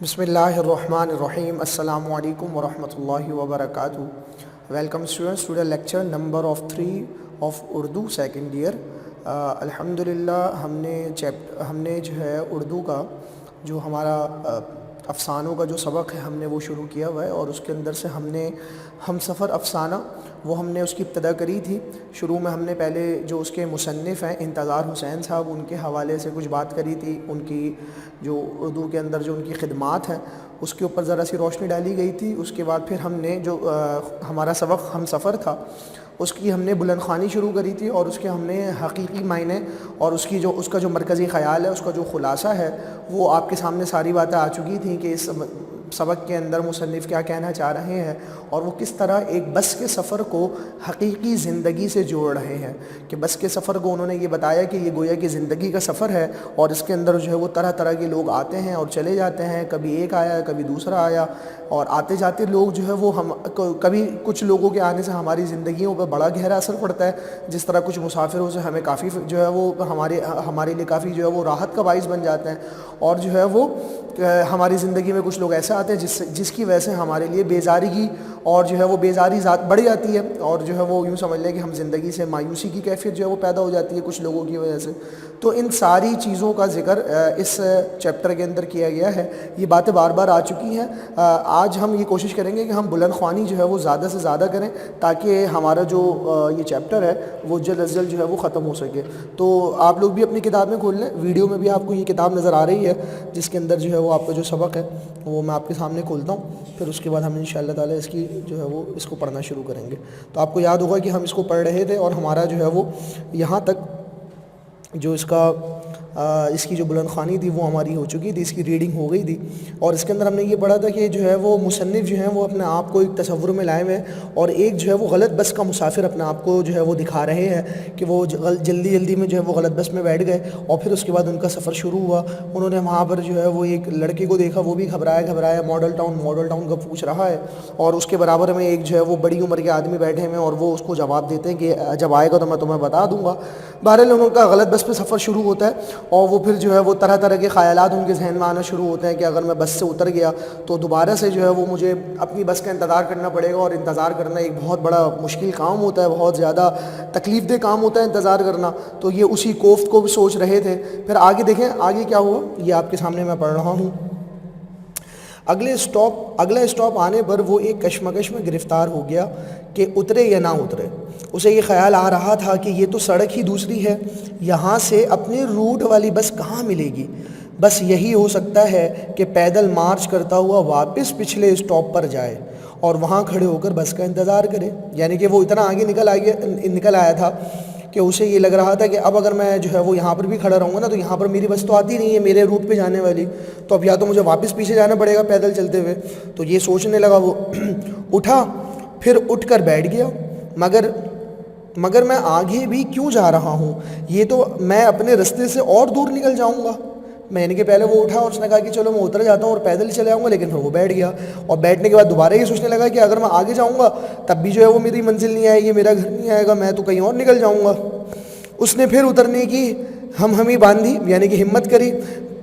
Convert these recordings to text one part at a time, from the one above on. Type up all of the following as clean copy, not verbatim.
بسم اللہ الرحمن الرحیم السلام علیکم ورحمۃ اللہ وبرکاتہ. Welcome students to the lecture number of 3 of Urdu second year. الحمدللہ ہم نے جو ہے اردو کا جو ہمارا افسانوں کا جو سبق ہے ہم نے وہ شروع کیا ہوا ہے، اور اس کے اندر سے ہم نے ہم سفر افسانہ وہ ہم نے اس کی ابتدا کری تھی. شروع میں ہم نے پہلے جو اس کے مصنف ہیں انتظار حسین صاحب، ان کے حوالے سے کچھ بات کری تھی. ان کی جو اردو کے اندر جو ان کی خدمات ہیں اس کے اوپر ذرا سی روشنی ڈالی گئی تھی. اس کے بعد پھر ہم نے جو ہمارا سبق ہم سفر تھا اس کی ہم نے بلند خوانی شروع کری تھی، اور اس کے ہم نے حقیقی معنی اور اس کا جو مرکزی خیال ہے، اس کا جو خلاصہ ہے، وہ آپ کے سامنے ساری باتیں آ چکی تھیں کہ اس سبق کے اندر مصنف کیا کہنا چاہ رہے ہیں، اور وہ کس طرح ایک بس کے سفر کو حقیقی زندگی سے جوڑ رہے ہیں. کہ بس کے سفر کو انہوں نے یہ بتایا کہ یہ گویا کہ زندگی کا سفر ہے، اور اس کے اندر جو ہے وہ طرح طرح کے لوگ آتے ہیں اور چلے جاتے ہیں. کبھی ایک آیا، کبھی دوسرا آیا، اور آتے جاتے لوگ جو ہے وہ کبھی کچھ لوگوں کے آنے سے ہماری زندگیوں پر بڑا گہرا اثر پڑتا ہے، جس طرح کچھ مسافروں سے ہمیں کافی جو ہے وہ ہمارے لیے کافی جو ہے وہ راحت کا باعث بن جاتے ہیں، اور جو ہے وہ ہماری زندگی میں کچھ لوگ ایسے آتے ہیں جس کی وجہ سے ہمارے لیے بیزارگی اور جو ہے وہ بیزاری ذات بڑھ جاتی ہے، اور جو ہے وہ یوں سمجھ لیں کہ ہم زندگی سے مایوسی کی کیفیت جو ہے وہ پیدا ہو جاتی ہے کچھ لوگوں کی وجہ سے. تو ان ساری چیزوں کا ذکر اس چیپٹر کے اندر کیا گیا ہے. یہ باتیں بار بار آ چکی ہیں. آج ہم یہ کوشش کریں گے کہ ہم بلند خوانی جو ہے وہ زیادہ سے زیادہ کریں، تاکہ ہمارا جو یہ چیپٹر ہے وہ جلد از جلد جو ہے وہ ختم ہو سکے. تو آپ لوگ بھی اپنی کتابیں کھول لیں. ویڈیو میں بھی آپ کو یہ کتاب نظر آ رہی ہے جس کے اندر جو ہے وہ آپ کا جو سبق ہے وہ میں آپ کے سامنے کھولتا ہوں. پھر اس کے بعد ہم انشاءاللہ تعالی اس کی جو ہے وہ اس کو پڑھنا شروع کریں گے. تو آپ کو یاد ہوگا کہ ہم اس کو پڑھ رہے تھے، اور ہمارا جو ہے وہ یہاں تک جو اس کی جو بلند خوانی تھی وہ ہماری ہو چکی تھی، اس کی ریڈنگ ہو گئی تھی. اور اس کے اندر ہم نے یہ پڑھا تھا کہ جو ہے وہ مصنف جو ہیں وہ اپنے آپ کو ایک تصور میں لائے ہوئے ہیں، اور ایک جو ہے وہ غلط بس کا مسافر اپنے آپ کو جو ہے وہ دکھا رہے ہیں کہ وہ جلدی میں جو ہے وہ غلط بس میں بیٹھ گئے، اور پھر اس کے بعد ان کا سفر شروع ہوا. انہوں نے وہاں پر جو ہے وہ ایک لڑکے کو دیکھا، وہ بھی گھبرایا ماڈل ٹاؤن کا پوچھ رہا ہے، اور اس کے برابر میں ایک جو ہے وہ بڑی عمر کے آدمی بیٹھے ہیں، اور وہ اس کو جواب دیتے ہیں کہ جب آئے گا تو میں تمہیں بتا دوں گا. بہرحال ان کا غلط بس پہ سفر شروع ہوتا ہے، اور وہ پھر جو ہے وہ طرح طرح کے خیالات ان کے ذہن میں آنا شروع ہوتے ہیں کہ اگر میں بس سے اتر گیا تو دوبارہ سے جو ہے وہ مجھے اپنی بس کا انتظار کرنا پڑے گا، اور انتظار کرنا ایک بہت بڑا مشکل کام ہوتا ہے، بہت زیادہ تکلیف دہ کام ہوتا ہے انتظار کرنا. تو یہ اسی کوفت کو بھی سوچ رہے تھے. پھر آگے دیکھیں آگے کیا ہوا، یہ آپ کے سامنے میں پڑھ رہا ہوں. اگلا اسٹاپ آنے پر وہ ایک کشمکش میں گرفتار ہو گیا کہ اترے یا نہ اترے. اسے یہ خیال آ رہا تھا کہ یہ تو سڑک ہی دوسری ہے، یہاں سے اپنے روٹ والی بس کہاں ملے گی. بس یہی ہو سکتا ہے کہ پیدل مارچ کرتا ہوا واپس پچھلے اسٹاپ پر جائے اور وہاں کھڑے ہو کر بس کا انتظار کرے. یعنی کہ وہ اتنا آگے نکل آیا تھا کہ اسے یہ لگ رہا تھا کہ اب اگر میں جو ہے وہ یہاں پر بھی کھڑا رہوں گا نا تو یہاں پر میری بس تو آتی نہیں ہے میرے روٹ پہ جانے والی، تو اب یا تو مجھے واپس پیچھے جانا پڑے گا پیدل چلتے ہوئے. تو یہ سوچنے لگا وہ. اٹھا، پھر اٹھ کر بیٹھ گیا. مگر میں آگے بھی کیوں جا رہا ہوں، یہ تو میں اپنے رستے سے اور دور نکل جاؤں گا. میں نے کہ پہلے وہ اٹھا اور اس نے کہا کہ چلو میں اتر جاتا ہوں اور پیدل چلے آؤں گا، لیکن پھر وہ بیٹھ گیا، اور بیٹھنے کے بعد دوبارہ یہ سوچنے لگا کہ اگر میں آگے جاؤں گا تب بھی جو ہے وہ میری منزل نہیں آئے گی، میرا گھر نہیں آئے گا، میں تو کہیں اور نکل جاؤں گا. اس نے پھر اترنے کی ہمی باندھی، یعنی کہ ہمت کری.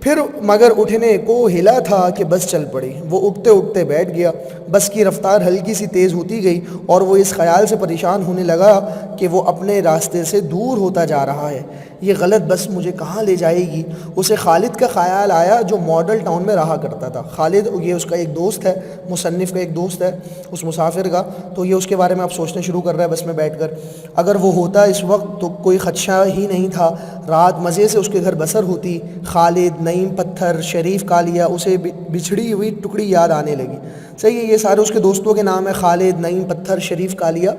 پھر مگر اٹھنے کو ہلا تھا کہ بس چل پڑی. وہ اٹھتے بیٹھ گیا. بس کی رفتار ہلکی سی تیز ہوتی گئی، اور وہ اس خیال سے پریشان ہونے لگا کہ وہ اپنے راستے سے دور ہوتا جا رہا ہے. یہ غلط بس مجھے کہاں لے جائے گی. اسے خالد کا خیال آیا جو ماڈل ٹاؤن میں رہا کرتا تھا. خالد یہ اس کا ایک دوست ہے، مصنف کا ایک دوست ہے اس مسافر کا. تو یہ اس کے بارے میں اب سوچنا شروع کر رہا ہے بس میں بیٹھ کر. اگر وہ ہوتا اس وقت تو کوئی خدشہ ہی نہیں تھا. رات مزے سے اس کے گھر بسر ہوتی. خالد، نعیم پتھر، شریف کالیا، اسے بچھڑی ہوئی ٹکڑی یاد آنے لگی. صحیح ہے، یہ سارے اس کے دوستوں کے نام ہیں، خالد، نعیم پتھر، شریف کالیا.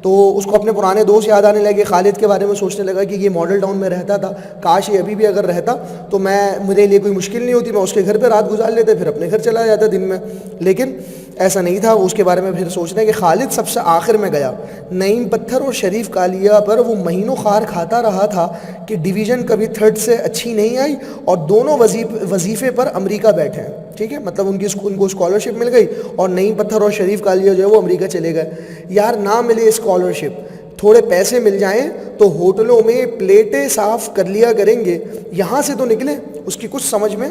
تو اس کو اپنے پرانے دوست یاد آنے لگے. خالد کے بارے میں سوچنے لگا کہ یہ ماڈل ٹاؤن میں رہتا تھا، کاش یہ ابھی بھی اگر رہتا تو میرے لیے کوئی مشکل نہیں ہوتی، میں اس کے گھر پہ رات گزار لیتے پھر اپنے گھر چلا جاتا دن میں. لیکن ایسا نہیں تھا. اس کے بارے میں پھر سوچ رہے ہیں کہ خالد سب سے آخر میں گیا. نعیم پتھر اور شریف کالیا پر وہ مہینوں خار کھاتا رہا تھا کہ ڈویژن کبھی تھرڈ سے اچھی نہیں آئی، اور دونوں وظیفے پر امریکہ بیٹھے ہیں. ٹھیک ہے، مطلب ان کو اسکالرشپ مل گئی، اور نعیم پتھر اور شریف کالیا جو ہے وہ امریکہ چلے گئے. یار نہ ملے اسکالرشپ، تھوڑے پیسے مل جائیں تو ہوٹلوں میں پلیٹیں صاف کر لیا کریں گے، یہاں سے تو نکلیں. اس کی کچھ سمجھ میں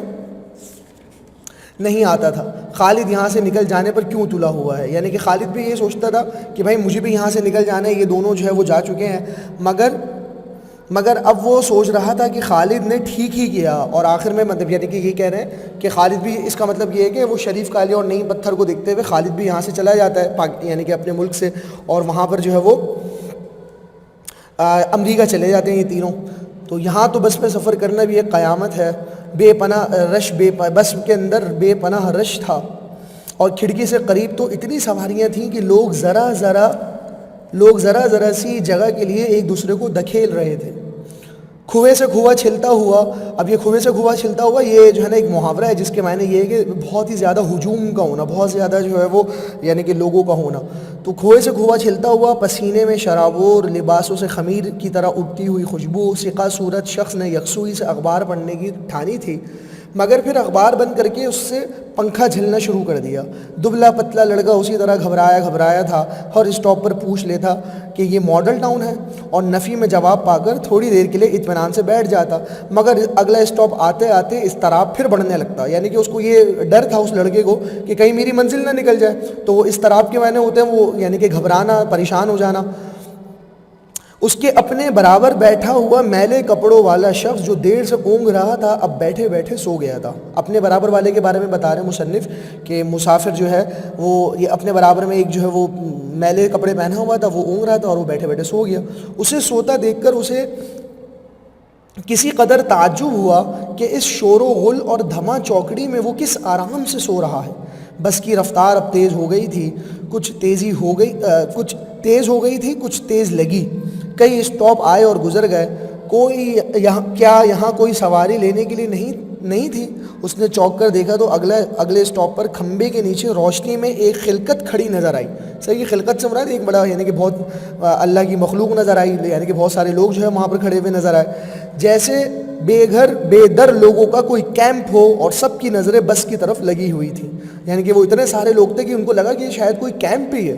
نہیں آتا تھا. خالد یہاں سے نکل جانے پر کیوں تلا ہوا ہے, یعنی کہ خالد بھی یہ سوچتا تھا کہ بھائی مجھے بھی یہاں سے نکل جانا ہے, یہ دونوں جو ہے وہ جا چکے ہیں. مگر اب وہ سوچ رہا تھا کہ خالد نے ٹھیک ہی کیا, اور آخر میں مطلب یعنی کہ یہ کہہ رہے ہیں کہ خالد بھی, اس کا مطلب یہ ہے کہ وہ شریف کالے اور نئی پتھر کو دیکھتے ہوئے خالد بھی یہاں سے چلا جاتا ہے, یعنی کہ اپنے ملک سے, اور وہاں پر جو ہے وہ امریکہ چلے جاتے ہیں یہ تینوں. تو یہاں تو بس میں سفر کرنا بھی ایک قیامت ہے. بے پناہ رش, بس کے اندر بے پناہ رش تھا, اور کھڑکی سے قریب تو اتنی سواریاں تھیں کہ لوگ ذرا ذرا سی جگہ کے لیے ایک دوسرے کو دھکیل رہے تھے. کھوے سے کھوا چھلتا ہوا, اب یہ کھوے سے کھوا چھلتا ہوا یہ جو ہے نا ایک محاورہ ہے جس کے معنی یہ ہے کہ بہت ہی زیادہ ہجوم کا ہونا, بہت زیادہ جو ہے وہ یعنی کہ لوگوں کا ہونا. تو کھوے سے کھوا چھلتا ہوا, پسینے میں شرابور, لباسوں سے خمیر کی طرح اٹھتی ہوئی خوشبو. سقا صورت شخص نے یکسوئی سے اخبار پڑھنے کی ٹھانی تھی, مگر پھر اخبار بند کر کے اس سے پنکھا جھلنا شروع کر دیا. دبلا پتلا لڑکا اسی طرح گھبرایا تھا, اور اسٹاپ پر پوچھ لیتا کہ یہ ماڈل ٹاؤن ہے, اور نفی میں جواب پا کر تھوڑی دیر کے لیے اطمینان سے بیٹھ جاتا. مگر اگلا اسٹاپ آتے آتے اضطراب پھر بڑھنے لگتا, یعنی کہ اس کو یہ ڈر تھا اس لڑکے کو کہ کہیں میری منزل نہ نکل جائے. تو وہ اضطراب کے معنی ہوتے ہیں وہ یعنی کہ گھبرانا, پریشان ہو جانا. اس کے اپنے برابر بیٹھا ہوا میلے کپڑوں والا شخص جو دیر سے اونگ رہا تھا اب بیٹھے بیٹھے سو گیا تھا. اپنے برابر والے کے بارے میں بتا رہے ہیں مصنف کہ مسافر جو ہے وہ یہ اپنے برابر میں ایک جو ہے وہ میلے کپڑے پہنا ہوا تھا, وہ اونگ رہا تھا اور وہ بیٹھے بیٹھے سو گیا. اسے سوتا دیکھ کر اسے کسی قدر تعجب ہوا کہ اس شور و غل اور دھما چوکڑی میں وہ کس آرام سے سو رہا ہے. بس کی رفتار اب تیز ہو گئی تھی, کچھ تیز لگی. کئی اسٹاپ آئے اور گزر گئے. یہاں کوئی سواری لینے کے لیے نہیں تھی. اس نے چوک کر دیکھا تو اگلے اسٹاپ پر کھمبے کے نیچے روشنی میں ایک خلقت کھڑی نظر آئی. صحیح, خلقت سے مراد ایک بڑا یعنی کہ بہت اللہ کی مخلوق نظر آئی, یعنی کہ بہت سارے لوگ جو ہے وہاں پر کھڑے ہوئے نظر آئے, جیسے بے گھر بے در لوگوں کا کوئی کیمپ ہو, اور سب کی نظریں بس کی طرف لگی ہوئی تھی. یعنی کہ وہ اتنے سارے لوگ تھے کہ ان کو لگا کہ یہ شاید کوئی کیمپ ہی ہے,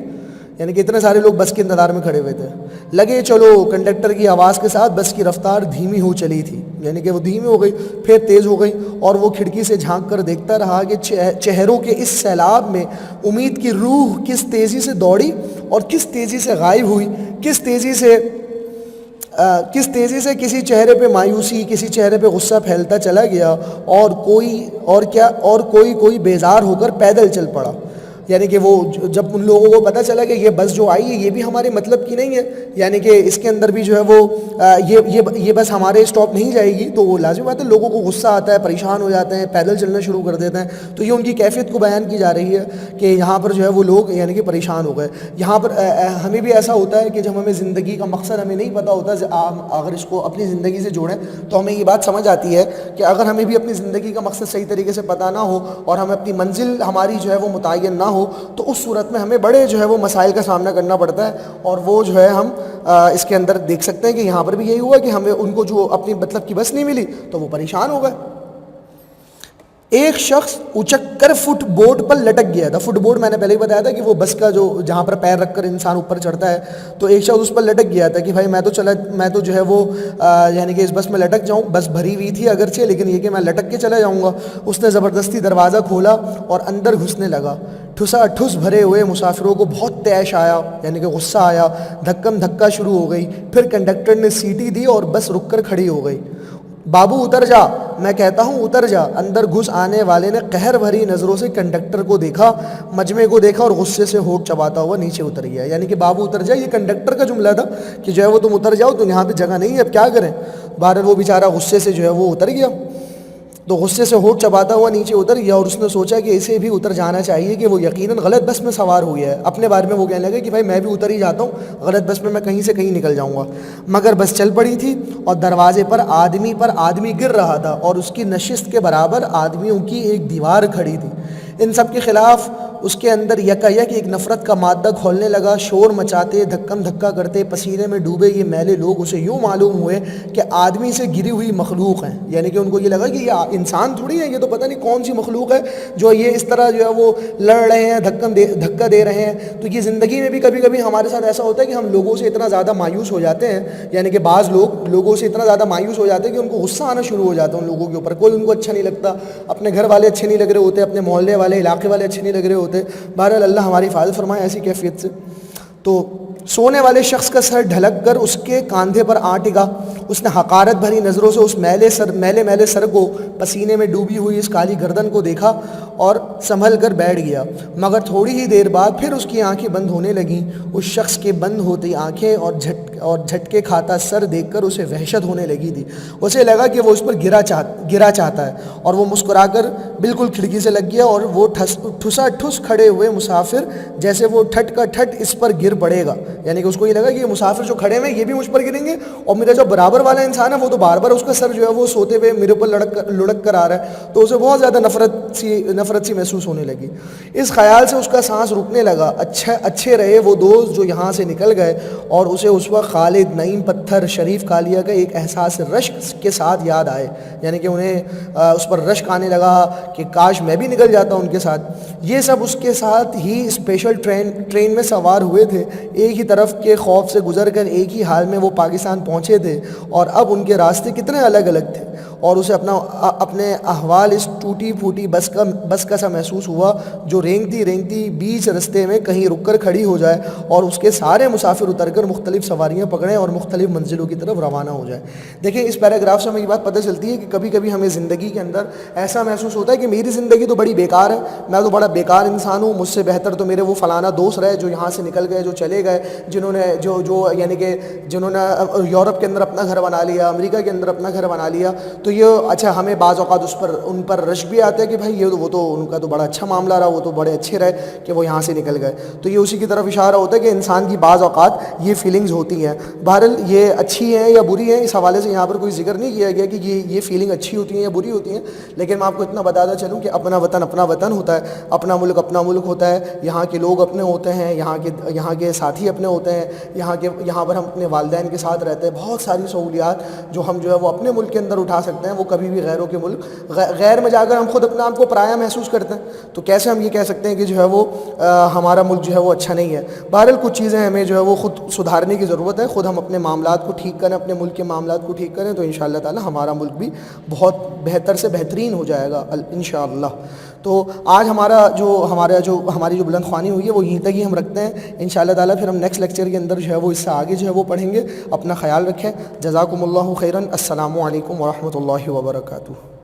یعنی کہ اتنے سارے لوگ بس کے انتظار میں کھڑے ہوئے تھے. لگے چلو, کنڈکٹر کی آواز کے ساتھ بس کی رفتار دھیمی ہو چلی تھی, یعنی کہ وہ دھیمی ہو گئی پھر تیز ہو گئی, اور وہ کھڑکی سے جھانک کر دیکھتا رہا کہ چہروں کے اس سیلاب میں امید کی روح کس تیزی سے دوڑی اور کس تیزی سے غائب ہوئی, کس تیزی سے کسی چہرے پہ مایوسی, کسی چہرے پہ غصہ پھیلتا چلا گیا, اور کوئی بیزار ہو کر پیدل چل پڑا. یعنی کہ وہ جب ان لوگوں کو پتہ چلا کہ یہ بس جو آئی ہے یہ بھی ہمارے مطلب کی نہیں ہے, یعنی کہ اس کے اندر بھی جو ہے وہ یہ بس ہمارے اسٹاپ نہیں جائے گی, تو وہ لازمی بات ہے لوگوں کو غصہ آتا ہے, پریشان ہو جاتے ہیں, پیدل چلنا شروع کر دیتے ہیں. تو یہ ان کی کیفیت کو بیان کی جا رہی ہے کہ یہاں پر جو ہے وہ لوگ یعنی کہ پریشان ہو گئے. یہاں پر ہمیں بھی ایسا ہوتا ہے کہ جب ہمیں زندگی کا مقصد ہمیں نہیں پتہ ہوتا, اگر اس کو اپنی زندگی سے جوڑیں تو ہمیں یہ بات سمجھ آتی ہے کہ اگر ہمیں بھی اپنی زندگی کا مقصد صحیح طریقے سے پتہ نہ ہو اور ہمیں اپنی منزل ہماری جو ہے وہ متعین نہ ہو, تو اس صورت میں ہمیں بڑے جو ہے وہ مسائل کا سامنا کرنا پڑتا ہے. اور وہ جو ہے ہم اس کے اندر دیکھ سکتے ہیں کہ یہاں پر بھی یہی ہوا کہ ہمیں ان کو جو اپنی مطلب کی بس نہیں ملی تو وہ پریشان ہو گئے. ایک شخص اچک کر فٹ بورڈ پر لٹک گیا تھا. فٹ بورڈ میں نے پہلے ہی بتایا تھا کہ وہ بس کا جو جہاں پر پیر رکھ کر انسان اوپر چڑھتا ہے, تو ایک شخص اس پر لٹک گیا تھا کہ بھائی میں تو جو ہے وہ یعنی کہ اس بس میں لٹک جاؤں. بس بھری ہوئی تھی اگرچہ, لیکن یہ کہ میں لٹک کے چلا جاؤں گا. اس نے زبردستی دروازہ کھولا اور اندر گھسنے لگا. ٹھسا ٹھس بھرے ہوئے مسافروں کو بہت طیش آیا, یعنی کہ غصہ آیا. دھکم دھکا شروع ہو گئی. پھر کنڈکٹر نے سیٹی دی اور بس رک کر کھڑی ہو گئی. بابو اتر جا, میں کہتا ہوں اتر جا. اندر گھس آنے والے نے قہر بھری نظروں سے کنڈکٹر کو دیکھا, مجمع کو دیکھا, اور غصے سے ہونٹ چباتا ہوا نیچے اتر گیا. یعنی کہ بابو اتر جا یہ کنڈکٹر کا جملہ تھا کہ جو ہے وہ تم اتر جاؤ, تو یہاں پہ جگہ نہیں ہے, اب کیا کریں. بہرحال وہ بیچارہ غصے سے جو ہے وہ اتر گیا. تو غصے سے ہونٹ چباتا ہوا نیچے اتر گیا, اور اس نے سوچا کہ اسے بھی اتر جانا چاہیے کہ وہ یقیناً غلط بس میں سوار ہوئی ہے. اپنے بارے میں وہ کہنے لگا کہ بھائی میں بھی اتر ہی جاتا ہوں, غلط بس میں کہیں سے کہیں نکل جاؤں گا. مگر بس چل پڑی تھی اور دروازے پر آدمی گر رہا تھا, اور اس کی نشست کے برابر آدمیوں کی ایک دیوار کھڑی تھی. ان سب کے خلاف اس کے اندر یکایک ایک نفرت کا مادہ کھولنے لگا. شور مچاتے, دھکم دھکا کرتے, پسینے میں ڈوبے یہ میلے لوگ اسے یوں معلوم ہوئے کہ آدمی سے گری ہوئی مخلوق ہیں. یعنی کہ ان کو یہ لگا کہ یہ انسان تھوڑی ہے, یہ تو پتہ نہیں کون سی مخلوق ہے جو یہ اس طرح جو ہے وہ لڑ رہے ہیں, دھکا دے رہے ہیں. تو یہ زندگی میں بھی کبھی کبھی ہمارے ساتھ ایسا ہوتا ہے کہ ہم لوگوں سے اتنا زیادہ مایوس ہو جاتے ہیں, یعنی کہ بعض لوگوں سے اتنا زیادہ مایوس ہو جاتے ہیں کہ ان کو غصہ آنا شروع ہو جاتا ہے ان لوگوں کے اوپر. کوئی ان کو اچھا نہیں لگتا, اپنے گھر والے اچھے نہیں لگ رہے ہوتے, اپنے محلے والے, علاقے والے اچھے نہیں لگ رہے ہوتے. بہرحال اللہ ہماری حفاظت فرمائے ایسی کیفیت سے. تو سونے والے شخص کا سر ڈھلک کر اس کے کاندھے پر آ ٹکا. اس نے حقارت بھری نظروں سے اس میلے سر کو, پسینے میں ڈوبی ہوئی اس کالی گردن کو دیکھا اور سنبھل کر بیٹھ گیا. مگر تھوڑی ہی دیر بعد پھر اس کی آنکھیں بند ہونے لگیں. اس شخص کے بند ہوتی آنکھیں اور جھٹکے کھاتا سر دیکھ کر اسے وحشت ہونے لگی تھی. اسے لگا کہ وہ اس پر گرا چاہتا ہے, اور وہ مسکرا کر بالکل کھڑکی سے لگ گیا. اور وہ ٹھسا ٹھس کھڑے ہوئے مسافر جیسے وہ ٹھٹ کا ٹھٹ اس پر گر پڑے گا. یعنی کہ اس کو یہ لگا کہ یہ مسافر جو کھڑے ہیں یہ بھی مجھ پر گریں گے, اور میرا جو برابر والا انسان ہے وہ تو بار بار اس کا سر جو ہے وہ سوتے ہوئے میرے اوپر لڑک کر آ رہا ہے. تو اسے بہت زیادہ نفرت سی محسوس ہونے لگی. اس خیال سے اس کا سانس رکنے لگا. اچھے رہے وہ دوست جو یہاں سے نکل گئے. اور اسے اس وقت خالد, نعیم پتھر, شریف کالیہ کا ایک احساس رشک کے ساتھ یاد آئے. یعنی کہ انہیں اس پر رشک آنے لگا کہ کاش میں بھی نکل جاتا ان کے ساتھ. یہ سب اس کے ساتھ ہی اسپیشل ٹرین میں سوار ہوئے تھے. ایک ہی طرف کے خوف سے گزر کر ایک ہی حال میں وہ پاکستان پہنچے تھے, اور اب ان کے راستے کتنے الگ الگ تھے. اور اسے اپنے احوال اس ٹوٹی پھوٹی بس کا سا محسوس ہوا جو رینگتی بیچ رستے میں کہیں رک کر کھڑی ہو جائے, اور اس کے سارے مسافر اتر کر مختلف سواریاں پکڑیں اور مختلف منزلوں کی طرف روانہ ہو جائیں. دیکھیں اس پیراگراف سے ہمیں یہ بات پتہ چلتی ہے کہ کبھی کبھی ہمیں زندگی کے اندر ایسا محسوس ہوتا ہے کہ میری زندگی تو بڑی بیکار ہے, میں تو بڑا بیکار انسان ہوں, مجھ سے بہتر تو میرے وہ فلانا دوست رہے جو یہاں سے نکل گئے, جو چلے گئے, جنہوں نے یعنی کہ جنہوں نے یورپ کے اندر اپنا گھر بنا لیا, امریکہ کے اندر اپنا گھر بنا لیا. تو یہ اچھا ہمیں بعض اوقات ان پر رش بھی آتا ہے کہ بھائی وہ تو ان کا تو بڑا اچھا معاملہ رہا, وہ تو بڑے اچھے رہے کہ وہ یہاں سے نکل گئے. تو یہ اسی کی طرف اشارہ ہوتا ہے کہ انسان کی بعض اوقات یہ فیلنگز ہوتی ہیں. بہرحال یہ اچھی ہیں یا بری ہیں اس حوالے سے یہاں پر کوئی ذکر نہیں کیا گیا کہ یہ فیلنگ اچھی ہوتی ہیں یا بری ہوتی ہیں, لیکن میں آپ کو اتنا بتاتا چلوں کہ اپنا وطن ہوتا ہے, اپنا ملک ہوتا ہے. یہاں کے لوگ اپنے ہوتے ہیں, یہاں کے ساتھی اپنے ہوتے ہیں, یہاں پر ہم اپنے والدین کے ساتھ رہتے ہیں. بہت ساری سہولیات جو ہم جو ہے وہ اپنے ملک کے اندر اٹھا سکتے ہیں وہ کبھی بھی غیروں کے ملک غیر میں جا کر ہم خود اپنے آپ کو پرایا محسوس کرتے ہیں. تو کیسے ہم یہ کہہ سکتے ہیں کہ جو ہے وہ ہمارا ملک جو ہے وہ اچھا نہیں ہے. بہرحال کچھ چیزیں ہمیں جو ہے وہ خود سدھارنے کی ضرورت ہے, خود ہم اپنے معاملات کو ٹھیک کریں, اپنے ملک کے معاملات کو ٹھیک کریں, تو انشاءاللہ تعالی ہمارا ملک بھی بہت بہتر سے بہترین ہو جائے گا انشاءاللہ. تو آج ہماری جو بلند خوانی ہوئی ہے وہ یہیں تک ہی ہم رکھتے ہیں. انشاءاللہ تعالی پھر ہم نیکسٹ لیکچر کے اندر جو ہے وہ اس سے آگے جو ہے وہ پڑھیں گے. اپنا خیال رکھیں. جزاکم اللہ خیرا. السلام علیکم ورحمۃ اللہ وبرکاتہ.